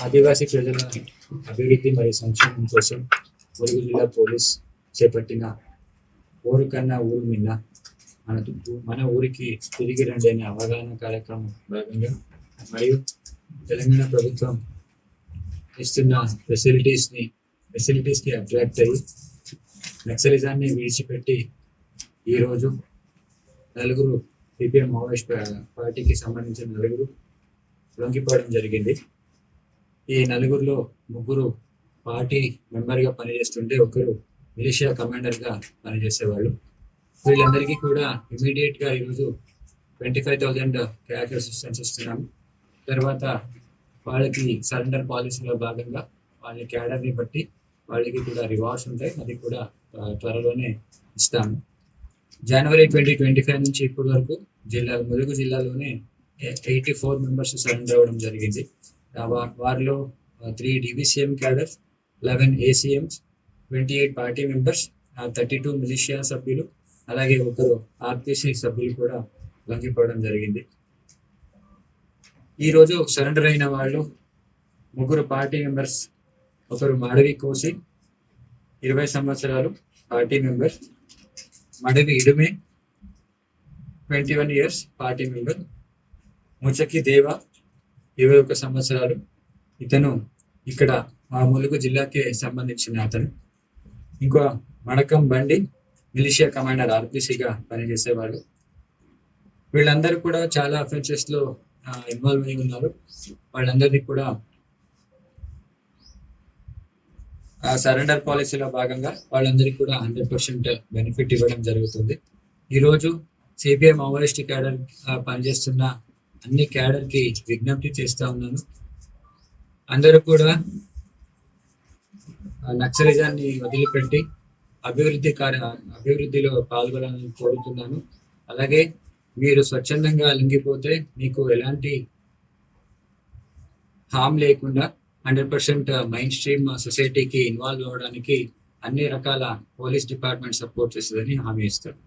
ఆదివాసీ ప్రజల అభివృద్ధి మరియు సంక్షేమం కోసం ములుగు జిల్లా పోలీస్ చేపట్టిన ఊరు కన్నా ఊరు మిన్న మన ఊరికి తిరిగి రండి అనే అవగాహన కార్యక్రమం భాగంగా మరియు తెలంగాణ ప్రభుత్వం ఇస్తున్న ఫెసిలిటీస్కి అట్రాక్ట్ అయ్యి నక్సలిజాన్ని విడిచిపెట్టి ఈరోజు నలుగురు సిపిఎం మావోయిస్ట్ పార్టీకి సంబంధించిన నలుగురు లొంగిపోవడం జరిగింది. ఈ నలుగురిలో ముగ్గురు పార్టీ మెంబర్గా పనిచేస్తుంటే ఒకరు మిలిషియా కమాండర్గా పనిచేసేవాళ్ళు. వీళ్ళందరికీ కూడా ఇమీడియట్గా ఈరోజు 25,000 క్యాష్ అసిస్టెన్స్ ఇస్తున్నాము. తర్వాత వాళ్ళకి సరెండర్ పాలసీలో భాగంగా వాళ్ళ క్యాడర్ని బట్టి వాళ్ళకి కూడా రివార్డ్స్ ఉంటాయి, అది కూడా త్వరలోనే ఇస్తాము. జనవరి 2025 నుంచి ఇప్పటి వరకు ములుగు జిల్లాలోనే 84 మెంబర్స్ సరెండర్ అవ్వడం జరిగింది. వారిలో 3 DBCM cadres, 11 ACMs, 28 party members, 32 militia సభ్యులు, అలాగే ఒకరు RPC సభ్యులు కూడా లొంగిపోవడం జరిగింది. ఈరోజు సరెండర్ అయిన వాళ్ళు ముగ్గురు పార్టీ మెంబర్స్. ఒకరు మడవి కోసి 20 సంవత్సరాలు party member, Madavi Idume 21 years party member, Muchaki Deva 21 సంవత్సరాలు, ఇతను ఇక్కడ మా ములుగు జిల్లాకే సంబంధించిన అతను. ఇంకో మడకం బండి మిలిషియా కమాండర్ RPCగా పనిచేసేవాళ్ళు. వీళ్ళందరూ కూడా చాలా అఫెన్సెస్లో ఇన్వాల్వ్ అయి ఉన్నారు. వాళ్ళందరినీ కూడా సరెండర్ పాలసీలో భాగంగా వాళ్ళందరికీ కూడా 100% బెనిఫిట్ ఇవ్వడం జరుగుతుంది. ఈరోజు సిపిఐ మావోయిస్ట్ క్యాడర్ పనిచేస్తున్న అన్ని క్యాడర్కి విజ్ఞప్తి చేస్తూ ఉన్నాను. అందరూ కూడా నక్సలిజాన్ని వదిలిపెట్టి అభివృద్ధిలో పాల్గొనాలని కోరుతున్నాను. అలాగే మీరు స్వచ్ఛందంగా లొంగిపోతే మీకు ఎలాంటి హామ్ లేకుండా 100% మెయిన్ స్ట్రీమ్ సొసైటీకి ఇన్వాల్వ్ అవ్వడానికి అన్ని రకాల పోలీస్ డిపార్ట్మెంట్ సపోర్ట్ చేస్తుందని హామీ ఇస్తారు.